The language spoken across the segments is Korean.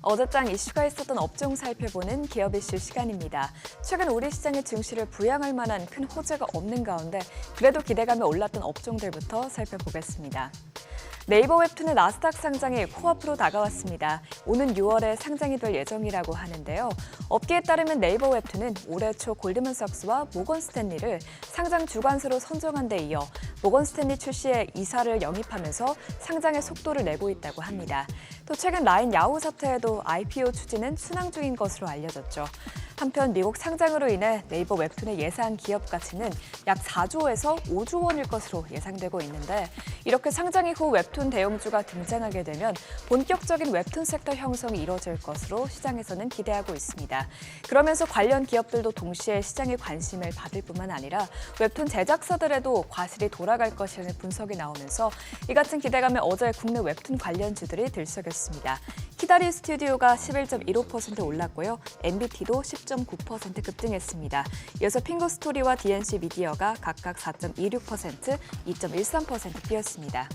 어제장 이슈가 있었던 업종 살펴보는 기업 이슈 시간입니다. 최근 우리 시장의 증시를 부양할 만한 큰 호재가 없는 가운데 그래도 기대감이 올랐던 업종들부터 살펴보겠습니다. 네이버 웹툰의 나스닥 상장이 코앞으로 다가왔습니다. 오는 6월에 상장이 될 예정이라고 하는데요. 업계에 따르면 네이버 웹툰은 올해 초 골드만삭스와 모건 스탠리를 상장 주관사로 선정한 데 이어 모건 스탠리 출시의 이사를 영입하면서 상장의 속도를 내고 있다고 합니다. 또 최근 라인 야후 사태에도 IPO 추진은 순항 중인 것으로 알려졌죠. 한편 미국 상장으로 인해 네이버 웹툰의 예상 기업 가치는 약 4조에서 5조 원일 것으로 예상되고 있는데 이렇게 상장 이후 웹툰 대형주가 등장하게 되면 본격적인 웹툰 섹터 형성이 이뤄질 것으로 시장에서는 기대하고 있습니다. 그러면서 관련 기업들도 동시에 시장의 관심을 받을 뿐만 아니라 웹툰 제작사들에도 과실이 돌아갈 것이라는 분석이 나오면서 이 같은 기대감에 어제 국내 웹툰 관련주들이 들썩였습니다. 키다리 스튜디오가 11.15% 올랐고요. MBT도 10.9% 급등했습니다. 이어서 핑거스토리와 DNC 미디어가 각각 4.26%, 2.13% 뛰었습니다.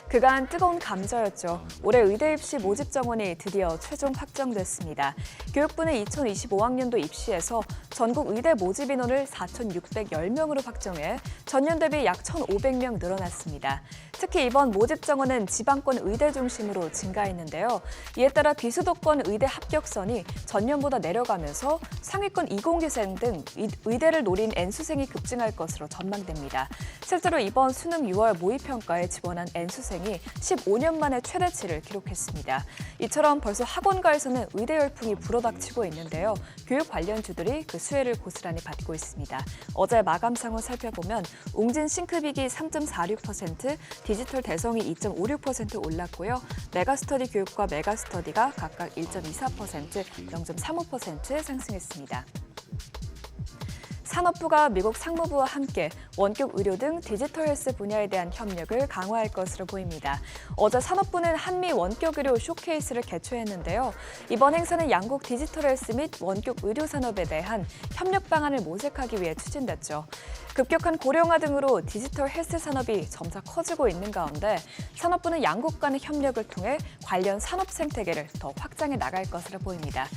그간 뜨거운 감자였죠. 올해 의대 입시 모집 정원이 드디어 최종 확정됐습니다. 교육부는 2025학년도 입시에서 전국 의대 모집 인원을 4,610명으로 확정해 전년 대비 약 1,500명 늘어났습니다. 특히 이번 모집 정원은 지방권 의대 중심으로 증가했는데요. 이에 따라 비수도권 의대 합격선이 전년보다 내려가면서 상위권 이공계생 등 의대를 노린 N수생이 급증할 것으로 전망됩니다. 실제로 이번 수능 6월 모의평가에 지원한 N수생이 15년 만에 최대치를 기록했습니다. 이처럼 벌써 학원가에서는 의대 열풍이 불어닥치고 있는데요. 교육 관련주들이 그 수혜를 고스란히 받고 있습니다. 어제 마감 상황 살펴보면 웅진 싱크빅이 3.46%, 디지털 대성이 2.56% 올랐고요. 메가스터디 교육과 메가스터디가 각각 1.24%, 0.35% 상승했습니다. 산업부가 미국 상무부와 함께 원격 의료 등 디지털 헬스 분야에 대한 협력을 강화할 것으로 보입니다. 어제 산업부는 한미 원격 의료 쇼케이스를 개최했는데요. 이번 행사는 양국 디지털 헬스 및 원격 의료 산업에 대한 협력 방안을 모색하기 위해 추진됐죠. 급격한 고령화 등으로 디지털 헬스 산업이 점차 커지고 있는 가운데 산업부는 양국 간의 협력을 통해 관련 산업 생태계를 더 확장해 나갈 것으로 보입니다.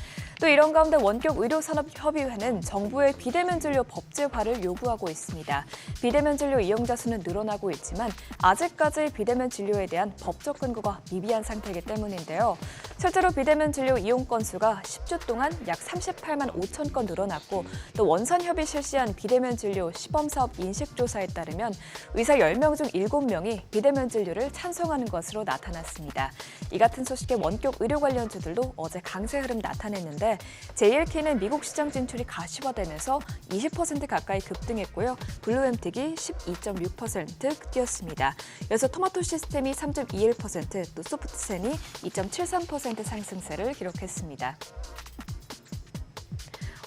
또 이런 가운데 원격의료산업협의회는 정부의 비대면 진료 법제화를 요구하고 있습니다. 비대면 진료 이용자 수는 늘어나고 있지만 아직까지 비대면 진료에 대한 법적 근거가 미비한 상태이기 때문인데요. 실제로 비대면 진료 이용 건수가 10주 동안 약 38만 5천 건 늘어났고 또 원산협이 실시한 비대면 진료 시범사업 인식조사에 따르면 의사 10명 중 7명이 비대면 진료를 찬성하는 것으로 나타났습니다. 이 같은 소식에 원격 의료 관련주들도 어제 강세 흐름 나타냈는데 JLK는 미국 시장 진출이 가시화되면서 20% 가까이 급등했고요. 블루엠틱이 12.6% 뛰었습니다. 이어서 토마토 시스템이 3.21%, 또 소프트센이 2.73% 상승세를 기록했습니다.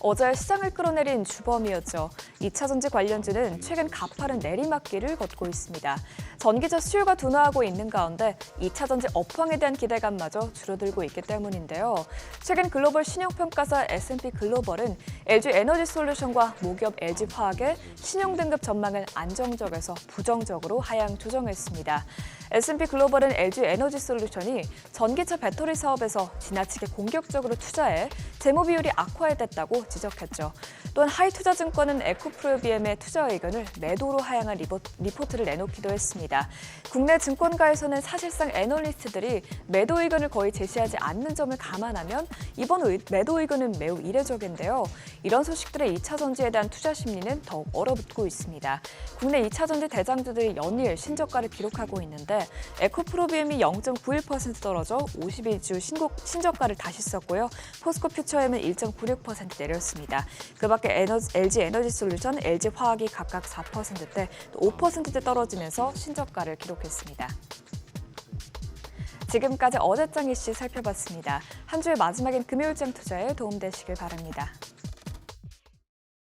어제 시장을 끌어내린 주범이었죠. 2차전지 관련주는 최근 가파른 내리막길을 걷고 있습니다. 전기차 수요가 둔화하고 있는 가운데 2차전지 업황에 대한 기대감마저 줄어들고 있기 때문인데요. 최근 글로벌 신용평가사 S&P 글로벌은 LG 에너지솔루션과 모기업 LG화학의 신용등급 전망을 안정적에서 부정적으로 하향 조정했습니다. S&P 글로벌은 LG 에너지솔루션이 전기차 배터리 사업에서 지나치게 공격적으로 투자해 재무 비율이 악화됐다고 지적했죠. 또한 하이투자증권은 에코프로비엠의 투자 의견을 매도로 하향한 리포트를 내놓기도 했습니다. 국내 증권가에서는 사실상 애널리스트들이 매도 의견을 거의 제시하지 않는 점을 감안하면 이번 매도 의견은 매우 이례적인데요. 이런 소식들의 2차전지에 대한 투자 심리는 더욱 얼어붙고 있습니다. 국내 2차전지 대장주들이 연일 신저가를 기록하고 있는데 에코프로비엠이 0.91% 떨어져 52주 신저가를 다시 썼고요. 포스코 퓨처엠은 1.96% 내렸습니다. 그 밖에 LG 에너지솔루션, LG화학이 각각 4%대, 또 5%대 떨어지면서 신저가를 기록했습니다. 지금까지 어제장 이슈 살펴봤습니다. 한 주의 마지막엔 금요일장 투자에 도움되시길 바랍니다.